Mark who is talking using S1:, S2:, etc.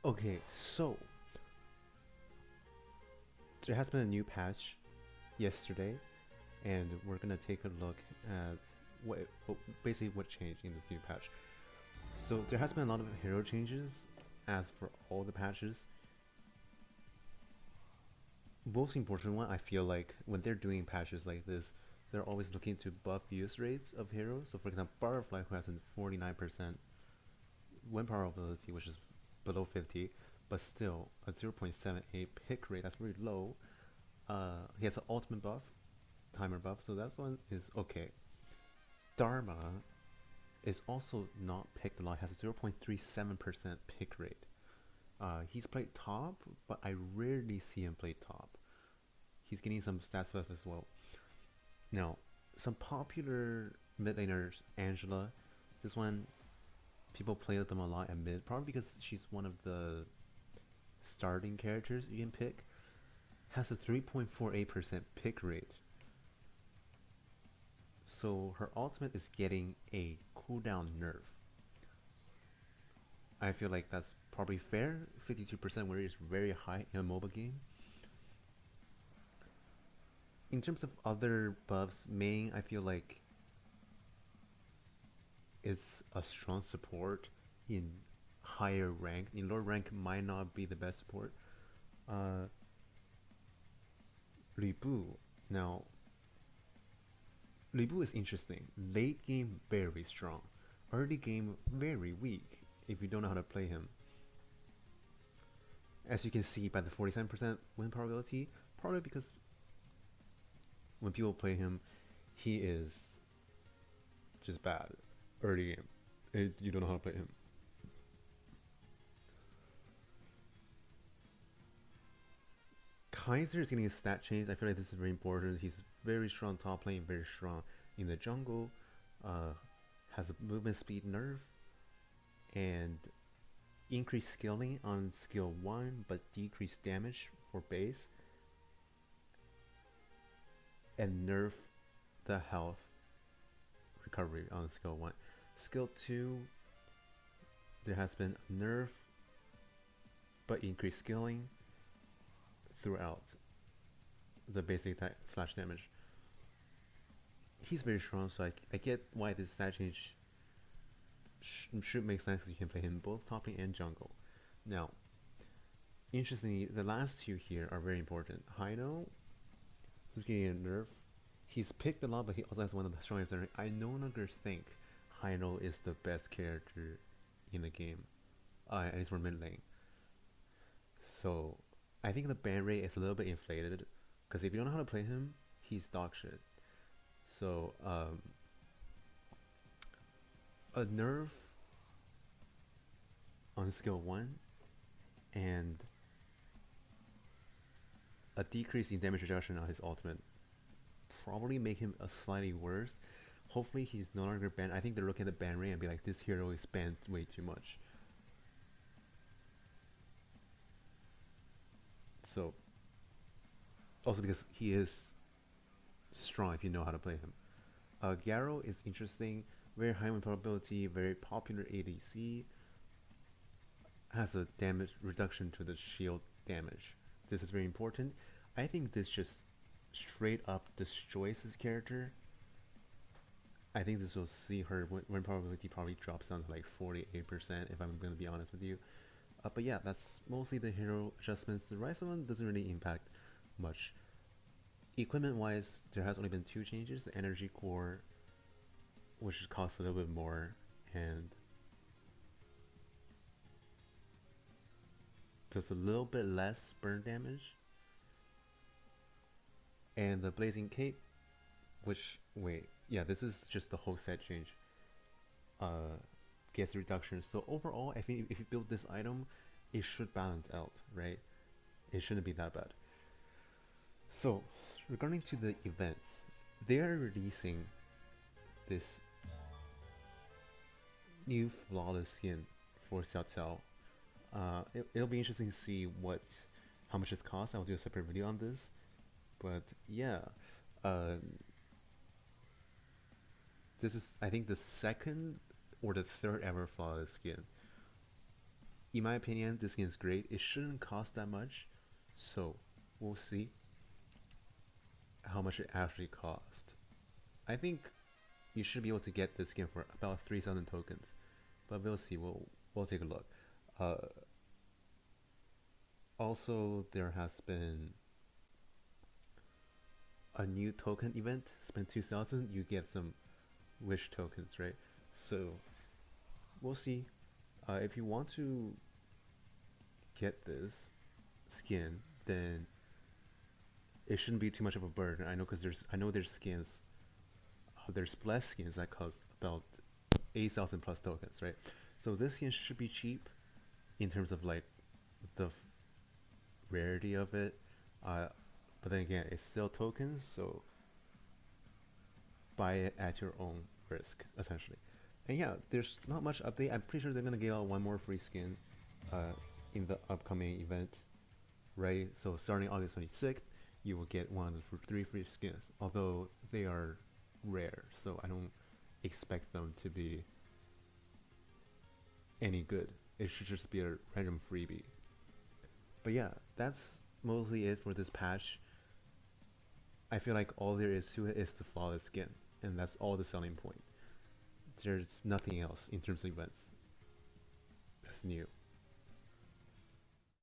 S1: Okay, so there has been a new patch yesterday, and we're gonna take a look at basically what changed in this new patch. So there has been a lot of hero changes, as for all the patches. Most important one, I feel like when they're doing patches like this, they're always looking to buff use rates of heroes. So for example, Butterfly, who has a 49% win probability, which is below 50, but still a 0.78 pick rate, that's very low. He has an ultimate buff, timer buff, so that one is okay. Dharma is also not picked a lot, has a 0.37% pick rate. He's played top, but I rarely see him play top. He's getting some stats buff as well. Now, some popular mid laners, Angela, this one, people play with them a lot at mid, probably because she's one of the starting characters you can pick. Has a 3.48% pick rate. So her ultimate is getting a cooldown nerf. I feel like that's probably fair. 52% where it's very high in a MOBA game. In terms of other buffs, main I feel like is a strong support in higher rank. In lower rank might not be the best support. Uh, Libu. Now, Libu is interesting. Late game very strong. Early game very weak if you don't know how to play him. As you can see by the 47% win probability, probably because when people play him, he is just bad early game. You don't know how to play him. Kaiser is getting a stat change. I feel like this is very important. He's very strong top lane, very strong in the jungle. Uh, has a movement speed nerf and increased scaling on skill 1, but decreased damage for base. And nerf the health recovery on skill 1. Skill 2, there has been nerf, but increased scaling throughout the basic attack slash damage. He's very strong, so I get why this stat change should make sense because you can play him both top lane and jungle. Now, interestingly, the last two here are very important. Hino, who's getting a nerf, he's picked a lot, but he also has one of the strongest. I no longer think Hino is the best character in the game, at least for mid lane. So I think the ban rate is a little bit inflated because if you don't know how to play him, he's dog shit. So a nerf on skill 1 and a decrease in damage reduction on his ultimate probably make him a slightly worse. Hopefully he's no longer banned. I think they're looking at the ban rate and be like, this hero is banned way too much. So also because he is strong if you know how to play him. Gyaro is interesting, very high win probability, very popular ADC, has a damage reduction to the shield damage. This is very important. I think this just straight up destroys his character. I think this will see her win probability probably drops down to like 48% if I'm going to be honest with you. But yeah, that's mostly the hero adjustments. The rest of them doesn't really impact much. Equipment wise, there has only been two changes: the energy core, which costs a little bit more, and does a little bit less burn damage, and the blazing cape, which wait, yeah, this is just the whole set change. Gets a reduction. So overall, I think if you build this item, it should balance out, right? It shouldn't be that bad. So regarding to the events, they are releasing this new flawless skin for Xiao Cao. It'll be interesting to see how much it costs. I'll do a separate video on this. But yeah, uh, this is I think the second or the third ever flawless skin. In my opinion, this skin is great. It shouldn't cost that much, so we'll see how much it actually cost. I think you should be able to get this skin for about 3,000 tokens, but we'll see. We'll take a look. Uh, Also, there has been a new token event. Spend 2,000, you get some wish tokens, right? So we'll see. If you want to get this skin, then it shouldn't be too much of a burden. I know there's skins. There's less skins that cost about 8,000 plus tokens, right? So this skin should be cheap in terms of like the rarity of it. Uh, but then again, it's still tokens, so buy it at your own risk, essentially. And yeah, there's not much update. I'm pretty sure they're gonna give out one more free skin in the upcoming event, right? So starting August 26th, you will get one of the three free skins, although they are rare, so I don't expect them to be any good. It should just be a random freebie. But yeah, that's mostly it for this patch. I feel like all there is to it is the flawless skin, and that's all the selling point. There's nothing else in terms of events that's new.